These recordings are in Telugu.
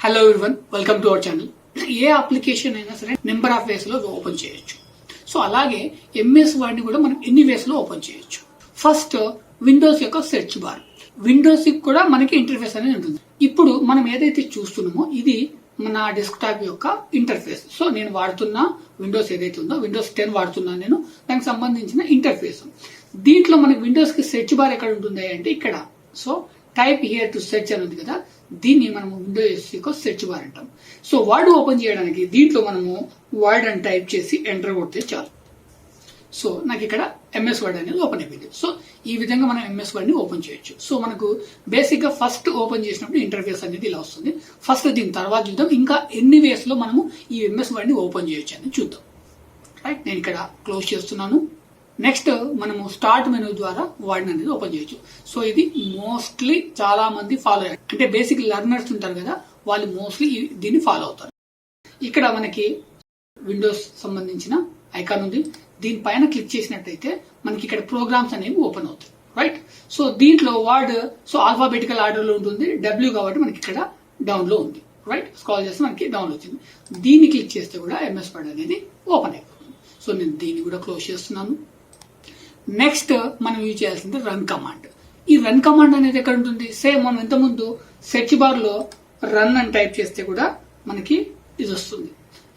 Hello everyone, welcome to our channel. A application అయినా సరే నెంబర్ ఆఫ్ వేస్ లో ఓపెన్ చేయొచ్చు. సో అలాగే ఎంఎస్ వర్డ్ ని కూడా మనం ఎన్ని వేస్ లో ఓపెన్ చేయొచ్చు. ఫస్ట్ విండోస్ యొక్క సెర్చ్ బార్. విండోస్ కూడా మనకి ఇంటర్ఫేస్ అనేది ఉంటుంది. ఇప్పుడు మనం ఏదైతే చూస్తున్నామో ఇది మన డెస్క్టాప్ యొక్క ఇంటర్ఫేస్. సో నేను వాడుతున్న విండోస్ ఏదైతే ఉందో విండోస్ 10 వాడుతున్నాను నేను. దానికి సంబంధించిన ఇంటర్ఫేస్. దీంట్లో మనకి విండోస్ కి సెర్చ్ బార్ ఎక్కడ ఉంటుంది అంటే ఇక్కడ. So type here to search అని ఉంది కదా, దీన్ని మనము విండోస్ యొక్క సెర్చ్ బార్ అంటాం. సో వర్డ్ ఓపెన్ చేయడానికి దీంట్లో మనము వర్డ్ అని టైప్ చేసి ఎంటర్ కొడితే చాలు. సో నాకు ఇక్కడ ఎంఎస్ వర్డ్ అనేది ఓపెన్ అయిపోయింది. సో ఈ విధంగా మనం ఎంఎస్ వర్డ్ ని ఓపెన్ చేయొచ్చు. సో మనకు బేసిక్ గా ఫస్ట్ ఓపెన్ చేసినప్పుడు ఇంటర్ఫేస్ అనేది ఇలా వస్తుంది. ఫస్ట్ దీని తర్వాత చూద్దాం ఇంకా ఎన్ని వేస్ లో మనము ఈ ఎంఎస్ వర్డ్ ని ఓపెన్ చేయొచ్చు అని చూద్దాం. రైట్, నేను ఇక్కడ క్లోజ్ చేస్తున్నాను. నెక్స్ట్ మనము స్టార్ట్ మెనూ ద్వారా వర్డ్ అనేది ఓపెన్ చేయొచ్చు. సో ఇది మోస్ట్లీ చాలా మంది ఫాలో అయ్యారు. అంటే బేసిక్ లెర్నర్స్ ఉంటారు కదా, వాళ్ళు మోస్ట్లీ దీన్ని ఫాలో అవుతారు. ఇక్కడ మనకి విండోస్ సంబంధించిన ఐకాన్ ఉంది. దీనిపైన క్లిక్ చేసినట్టయితే మనకి ఇక్కడ ప్రోగ్రామ్స్ అనేవి ఓపెన్ అవుతాయి. రైట్, సో దీంట్లో వర్డ్ ఆల్ఫాబెటికల్ ఆర్డర్ లో ఉంటుంది. డబ్ల్యూ కాబట్టి మనకి ఇక్కడ డౌన్ లో ఉంది. రైట్, స్క్రాల్ చేస్తే మనకి డౌన్ వచ్చింది. దీన్ని క్లిక్ చేస్తే కూడా ఎంఎస్ వర్డ్ అనేది ఓపెన్ అయిపోతుంది. సో నేను దీన్ని కూడా క్లోజ్ చేస్తున్నాను. నెక్స్ట్ మనం యూజ్ చేయాల్సింది రన్ కమాండ్. ఈ రన్ కమాండ్ అనేది ఎక్కడ ఉంటుంది? సేమ్ మనం ఇంతకుముందు సెర్చ్ బార్ లో రన్ అని టైప్ చేస్తే కూడా మనకి ఇది వస్తుంది.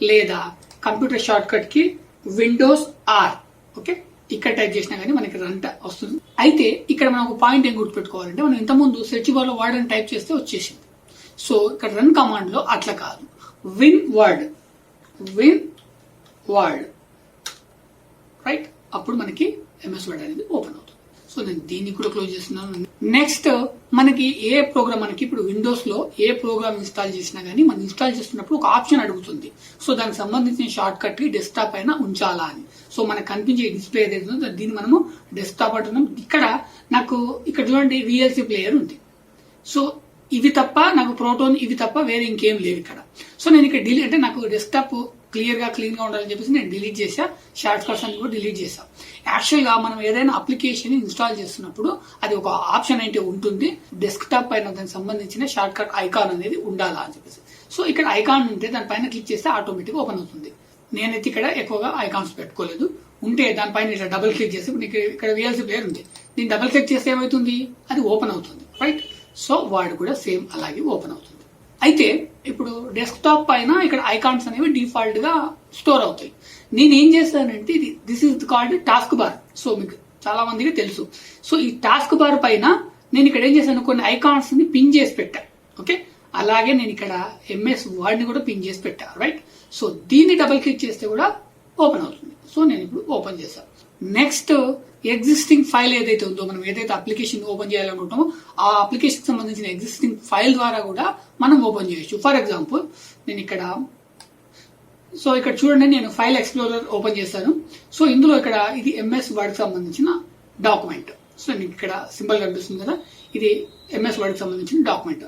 లేదా కంప్యూటర్ షార్ట్ కట్ కి విండోస్ ఆర్, ఓకే, ఇక్కడ టైప్ చేసినా కానీ మనకి రన్ వస్తుంది. అయితే ఇక్కడ మనం ఒక పాయింట్ ఏం గుర్తుపెట్టుకోవాలంటే, మనం ఇంతకుముందు సెర్చ్ బార్ లో వర్డ్ అని టైప్ చేస్తే వచ్చేసింది. సో ఇక్కడ రన్ కమాండ్ లో అట్లా కాదు, విన్ వర్డ్ రైట్, అప్పుడు మనకి ఎంఎస్ వర్డ్ అనేది ఓపెన్ అవుతుంది. సో నేను దీన్ని కూడా క్లోజ్ చేస్తున్నాను. నెక్స్ట్ మనకి ఏ ప్రోగ్రామ్, మనకి ఇప్పుడు విండోస్ లో ఏ ప్రోగ్రామ్ ఇన్స్టాల్ చేసినా గానీ మనం ఇన్స్టాల్ చేస్తున్నప్పుడు ఒక ఆప్షన్ అడుగుతుంది. సో దానికి సంబంధించిన షార్ట్ కట్ కి డెస్క్టాప్ పైన ఉంచాలా అని. సో మనకు కనిపించే డిస్ప్లే ఏదైతే ఉందో దీన్ని మనము డెస్క్టాప్ అంటున్నాం. నాకు ఇక్కడ చూడండి VLC ప్లేయర్ ఉంది. సో ఇవి తప్ప నాకు ప్రోటోన్ ఇవి తప్ప వేరే ఇంకేం లేవు ఇక్కడ. సో నేను ఇక్కడ డిలీట్, అంటే నాకు డెస్క్టాప్ క్లియర్ గా క్లీన్ గా ఉండాలని చెప్పేసి నేను డిలీట్ చేసా. షార్ట్ కట్స్ అని కూడా డిలీట్ చేసా. యాక్చువల్ గా మనం ఏదైనా అప్లికేషన్ ఇన్స్టాల్ చేస్తున్నప్పుడు అది ఒక ఆప్షన్ అయితే ఉంటుంది, డెస్క్టాప్ పైన దానికి సంబంధించిన షార్ట్ కట్ ఐకాన్ అనేది ఉండాలా అని చెప్పేసి. సో ఇక్కడ ఐకాన్ ఉంటే దానిపైన క్లిక్ చేస్తే ఆటోమేటిక్ ఓపెన్ అవుతుంది. నేనైతే ఇక్కడ ఎక్కువగా ఐకాన్స్ పెట్టుకోలేదు. ఉంటే దానిపైన ఇట్లా డబుల్ క్లిక్ చేస్తే ఇక్కడ VLC ప్లేయర్ ఉంది, దీన్ని డబుల్ క్లిక్ చేస్తే ఏమవుతుంది, అది ఓపెన్ అవుతుంది. రైట్, సో వాడు కూడా సేమ్ అలాగే ఓపెన్ అవుతుంది. అయితే ఇప్పుడు డెస్క్టాప్ పైన ఇక్కడ ఐకాన్స్ అనేవి డిఫాల్ట్ గా స్టోర్ అవుతాయి. నేను ఏం చేస్తానంటే this is called task bar. So మీకు చాలా మందికి తెలుసు. సో ఈ టాస్క్ బార్ పైన నేను ఇక్కడ ఏం చేశాను, కొన్ని ఐకాన్స్ ని పిన్ చేసి పెట్టా. ఓకే, అలాగే నేను ఇక్కడ ఎంఎస్ వర్డ్ ని కూడా పిన్ చేసి పెట్టా. రైట్, సో దీన్ని డబుల్ క్లిక్ చేస్తే కూడా ఓపెన్ అవుతుంది. సో నేను ఇప్పుడు ఓపెన్ చేశాను. నెక్స్ట్ ఎగ్జిస్టింగ్ ఫైల్ ఏదైతే ఉందో, మనం ఏదైతే అప్లికేషన్ ఓపెన్ చేయాలనుకుంటామో ఆ అప్లికేషన్ సంబంధించిన ఎగ్జిస్టింగ్ ఫైల్ ద్వారా కూడా మనం ఓపెన్ చేయొచ్చు. ఫర్ ఎగ్జాంపుల్ నేను ఇక్కడ చూడండి, నేను ఫైల్ ఎక్స్ప్లోరర్ ఓపెన్ చేశాను. సో ఇందులో ఇక్కడ ఇది ఎంఎస్ వర్డ్ సంబంధించిన డాక్యుమెంట్. సో నేను ఇక్కడ సింపుల్ కనిపిస్తుంది కదా, ఇది ఎంఎస్ వర్డ్ సంబంధించిన డాక్యుమెంట్.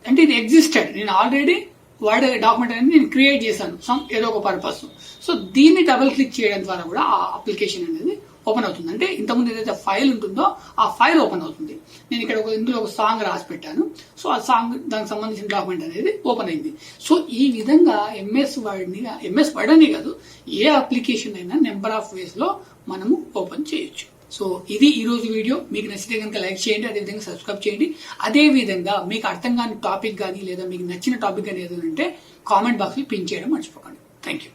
అంటే ఇది ఎగ్జిస్టెడ్, నేను ఆల్రెడీ వర్డ్ డాక్యుమెంట్ అనేది నేను క్రియేట్ చేశాను ఏదో ఒక పర్పస్. సో దీన్ని డబుల్ క్లిక్ చేయడం ద్వారా కూడా ఆ అప్లికేషన్ అనేది ఓపెన్ అవుతుంది. అంటే ఇంతకుముందు ఏదైతే ఫైల్ ఉంటుందో ఆ ఫైల్ ఓపెన్ అవుతుంది. నేను ఇక్కడ ఇందులో ఒక సాంగ్ రాసి పెట్టాను. సో ఆ సాంగ్ దానికి సంబంధించిన డాక్యుమెంట్ అనేది ఓపెన్ అయింది. సో ఈ విధంగా ఎంఎస్ వర్డ్ అనే కాదు, ఏ అప్లికేషన్ అయినా నెంబర్ ఆఫ్ వేస్ లో మనము ఓపెన్ చేయొచ్చు. సో ఇది ఈ రోజు వీడియో. మీకు నచ్చితే కనుక లైక్ చేయండి, అదేవిధంగా సబ్స్క్రైబ్ చేయండి. అదే విధంగా మీకు అర్థం కాని టాపిక్ కానీ లేదా మీకు నచ్చిన టాపిక్ కానీ ఏదైనా ఉంటే కామెంట్ బాక్స్ లో పిన్ చేయడం మర్చిపోకండి. Thank you.